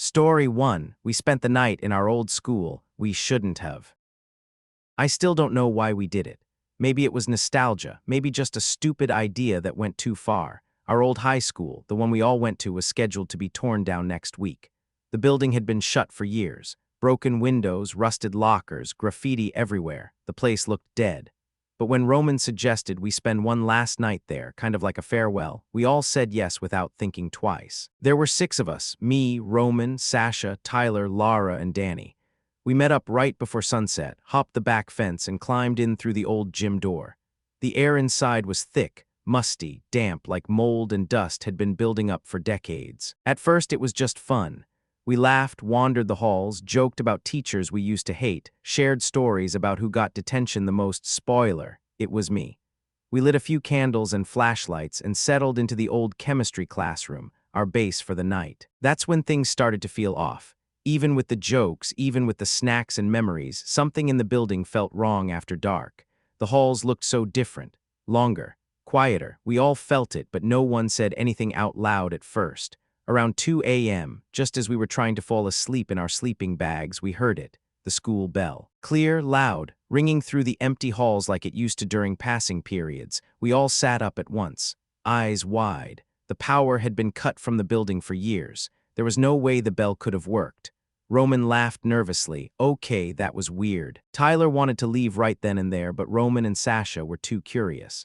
Story 1. We spent the night in our old school. We shouldn't have. I still don't know why we did it. Maybe it was nostalgia, maybe just a stupid idea that went too far. Our old high school, the one we all went to, was scheduled to be torn down next week. The building had been shut for years. Broken windows, rusted lockers, graffiti everywhere. The place looked dead. But when Roman suggested we spend one last night there, kind of like a farewell, we all said yes without thinking twice. There were 6 of us: me, Roman, Sasha, Tyler, Lara, and Danny. We met up right before sunset, hopped the back fence, and climbed in through the old gym door. The air inside was thick, musty, damp, like mold and dust had been building up for decades. At first it was just fun. We laughed, wandered the halls, joked about teachers we used to hate, shared stories about who got detention the most. Spoiler, it was me. We lit a few candles and flashlights and settled into the old chemistry classroom, our base for the night. That's when things started to feel off. Even with the jokes, even with the snacks and memories, something in the building felt wrong after dark. The halls looked so different, longer, quieter. We all felt it, but no one said anything out loud at first. Around 2 a.m., just as we were trying to fall asleep in our sleeping bags, we heard it, the school bell. Clear, loud, ringing through the empty halls like it used to during passing periods. We all sat up at once, eyes wide. The power had been cut from the building for years. There was no way the bell could have worked. Roman laughed nervously. Okay, that was weird. Tyler wanted to leave right then and there, but Roman and Sasha were too curious.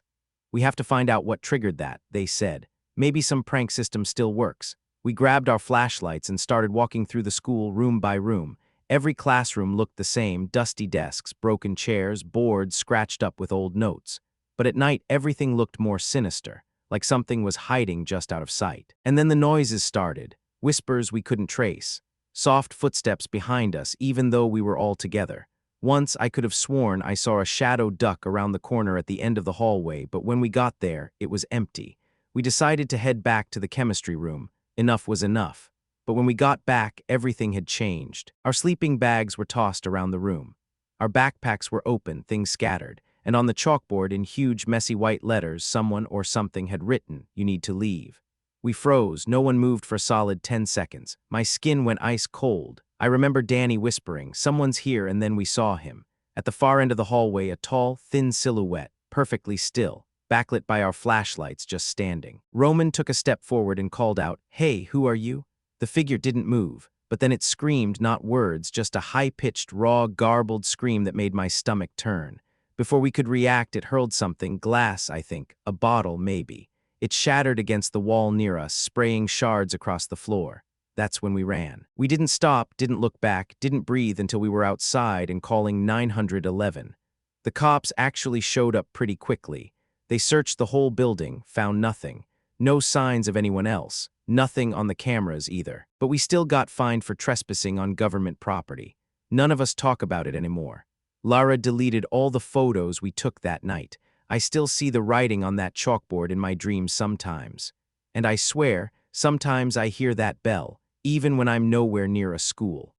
We have to find out what triggered that, they said. Maybe some prank system still works. We grabbed our flashlights and started walking through the school room by room. Every classroom looked the same: dusty desks, broken chairs, boards scratched up with old notes. But at night, everything looked more sinister, like something was hiding just out of sight. And then the noises started, whispers we couldn't trace, soft footsteps behind us even though we were all together. Once I could have sworn I saw a shadow duck around the corner at the end of the hallway, but when we got there, it was empty. We decided to head back to the chemistry room. Enough was enough. But when we got back, everything had changed. Our sleeping bags were tossed around the room. Our backpacks were open, things scattered, and on the chalkboard in huge, messy white letters, someone or something had written, "You need to leave." We froze. No one moved for a solid 10 seconds. My skin went ice cold. I remember Danny whispering, "Someone's here," and then we saw him. At the far end of the hallway, a tall, thin silhouette, perfectly still, backlit by our flashlights, just standing. Roman took a step forward and called out, "Hey, who are you?" The figure didn't move, but then it screamed, not words, just a high-pitched, raw, garbled scream that made my stomach turn. Before we could react, it hurled something, glass, I think, a bottle, maybe. It shattered against the wall near us, spraying shards across the floor. That's when we ran. We didn't stop, didn't look back, didn't breathe until we were outside and calling 911. The cops actually showed up pretty quickly. They searched the whole building, found nothing. No signs of anyone else. Nothing on the cameras either. But we still got fined for trespassing on government property. None of us talk about it anymore. Lara deleted all the photos we took that night. I still see the writing on that chalkboard in my dreams sometimes. And I swear, sometimes I hear that bell, even when I'm nowhere near a school.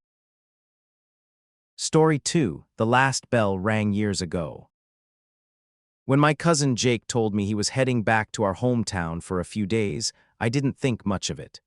Story 2. The last bell rang years ago. When my cousin Jake told me he was heading back to our hometown for a few days, I didn't think much of it.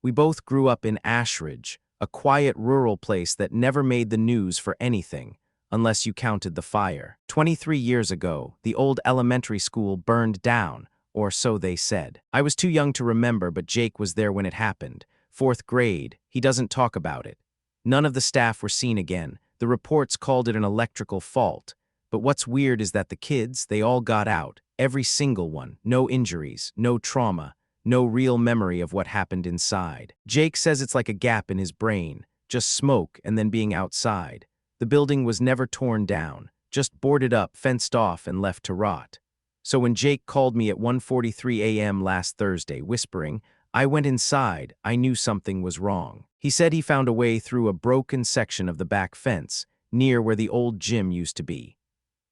We both grew up in Ashridge, a quiet rural place that never made the news for anything, unless you counted the fire. 23 years ago, the old elementary school burned down, or so they said. I was too young to remember, but Jake was there when it happened. 4th grade, he doesn't talk about it. None of the staff were seen again. The reports called it an electrical fault. But what's weird is that the kids, they all got out, every single one, no injuries, no trauma, no real memory of what happened inside. Jake says it's like a gap in his brain, just smoke and then being outside. The building was never torn down, just boarded up, fenced off, and left to rot. So when Jake called me at 1:43 a.m. last Thursday, whispering, I went inside. I knew something was wrong. He said he found a way through a broken section of the back fence, near where the old gym used to be.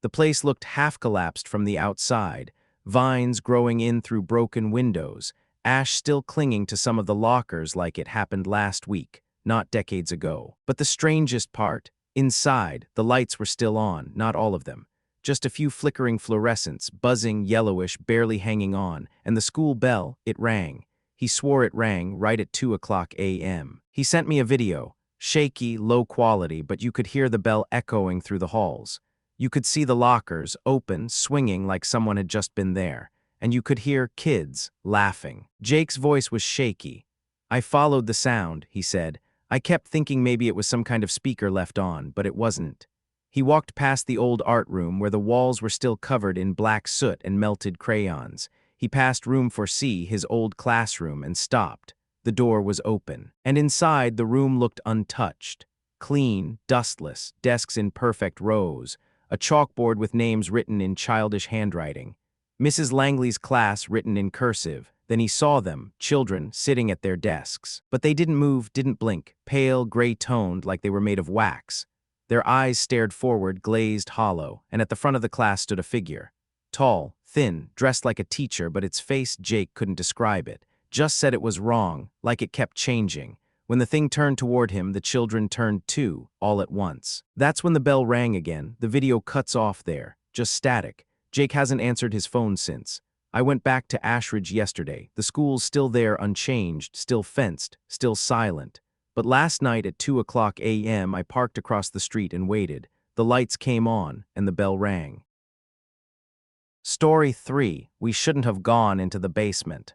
The place looked half-collapsed from the outside, vines growing in through broken windows, ash still clinging to some of the lockers like it happened last week, not decades ago. But the strangest part, inside, the lights were still on, not all of them. Just a few flickering fluorescents, buzzing, yellowish, barely hanging on, and the school bell, it rang. He swore it rang right at 2 o'clock a.m. He sent me a video, shaky, low quality, but you could hear the bell echoing through the halls. You could see the lockers open, swinging like someone had just been there, and you could hear kids laughing. Jake's voice was shaky. I followed the sound, he said. I kept thinking maybe it was some kind of speaker left on, but it wasn't. He walked past the old art room where the walls were still covered in black soot and melted crayons. He passed room 4C, his old classroom, and stopped. The door was open, and inside the room looked untouched. Clean, dustless, desks in perfect rows, a chalkboard with names written in childish handwriting. Mrs. Langley's class written in cursive. Then he saw them, children, sitting at their desks. But they didn't move, didn't blink, pale, gray-toned like they were made of wax. Their eyes stared forward, glazed, hollow, and at the front of the class stood a figure. Tall, thin, dressed like a teacher, but its face, Jake couldn't describe it. Just said it was wrong, like it kept changing. When the thing turned toward him, the children turned too, all at once. That's when the bell rang again. The video cuts off there, just static. Jake hasn't answered his phone since. I went back to Ashridge yesterday. The school's still there, unchanged, still fenced, still silent. But last night at 2 o'clock a.m., I parked across the street and waited. The lights came on, and the bell rang. Story 3. We shouldn't have gone into the basement.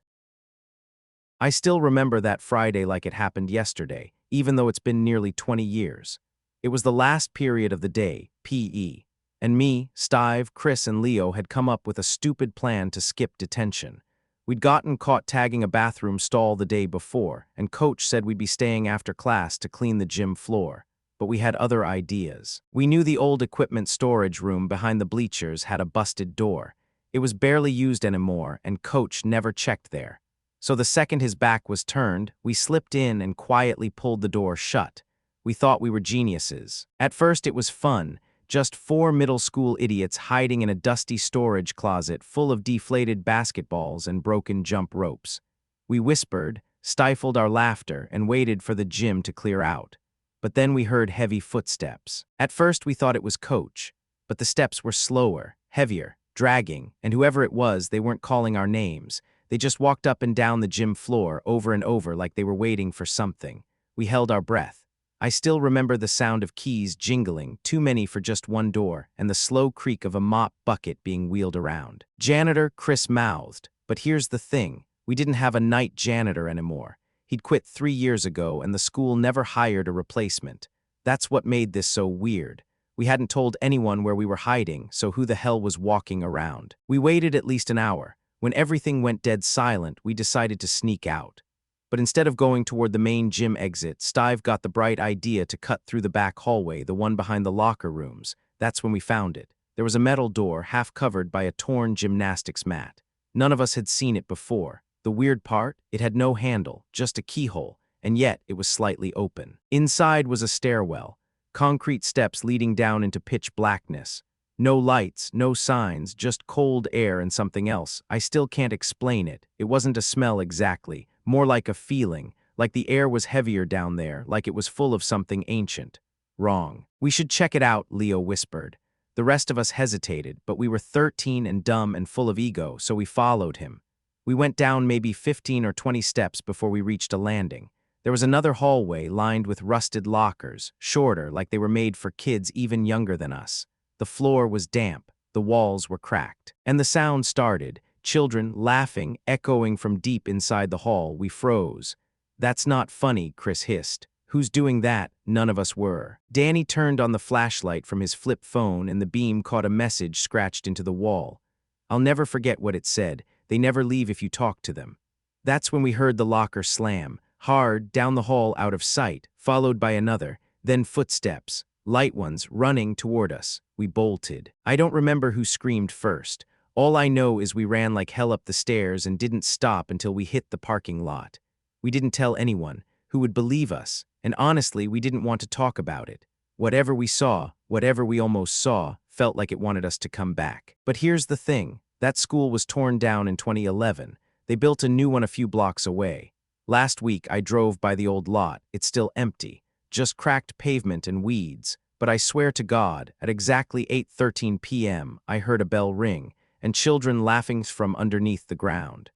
I still remember that Friday like it happened yesterday, even though it's been nearly 20 years. It was the last period of the day, PE. And me, Stive, Chris, and Leo had come up with a stupid plan to skip detention. We'd gotten caught tagging a bathroom stall the day before, and Coach said we'd be staying after class to clean the gym floor. But we had other ideas. We knew the old equipment storage room behind the bleachers had a busted door. It was barely used anymore, and Coach never checked there. So the second his back was turned, we slipped in and quietly pulled the door shut. We thought we were geniuses. At first it was fun. Just 4 middle school idiots hiding in a dusty storage closet full of deflated basketballs and broken jump ropes. We whispered, stifled our laughter, and waited for the gym to clear out. But then we heard heavy footsteps. At first we thought it was Coach, but the steps were slower, heavier, dragging, and whoever it was, they weren't calling our names. They just walked up and down the gym floor over and over like they were waiting for something. We held our breath. I still remember the sound of keys jingling, too many for just one door, and the slow creak of a mop bucket being wheeled around. Janitor, Chris mouthed. But here's the thing, we didn't have a night janitor anymore. He'd quit 3 years ago, and the school never hired a replacement. That's what made this so weird. We hadn't told anyone where we were hiding, so who the hell was walking around? We waited at least an hour. When everything went dead silent, we decided to sneak out. But instead of going toward the main gym exit, Stive got the bright idea to cut through the back hallway, the one behind the locker rooms. That's when we found it. There was a metal door, half covered by a torn gymnastics mat. None of us had seen it before. The weird part? It had no handle, just a keyhole, and yet it was slightly open. Inside was a stairwell, concrete steps leading down into pitch blackness. No lights, no signs, just cold air and something else. I still can't explain it. It wasn't a smell exactly. More like a feeling, like the air was heavier down there, like it was full of something ancient. Wrong. We should check it out, Leo whispered. The rest of us hesitated, but we were 13 and dumb and full of ego, so we followed him. We went down maybe 15 or 20 steps before we reached a landing. There was another hallway lined with rusted lockers, shorter, like they were made for kids even younger than us. The floor was damp, the walls were cracked. And the sound started. Children laughing, echoing from deep inside the hall. We froze. That's not funny, Chris hissed. Who's doing that? None of us were. Danny turned on the flashlight from his flip phone and the beam caught a message scratched into the wall. I'll never forget what it said. They never leave if you talk to them. That's when we heard the locker slam, hard, down the hall out of sight, followed by another, then footsteps, light ones, running toward us. We bolted. I don't remember who screamed first. All I know is we ran like hell up the stairs and didn't stop until we hit the parking lot. We didn't tell anyone. Who would believe us? And honestly, we didn't want to talk about it. Whatever we saw, whatever we almost saw, felt like it wanted us to come back. But here's the thing. That school was torn down in 2011. They built a new one a few blocks away. Last week, I drove by the old lot. It's still empty. Just cracked pavement and weeds. But I swear to God, at exactly 8:13 p.m., I heard a bell ring, and children laughing from underneath the ground.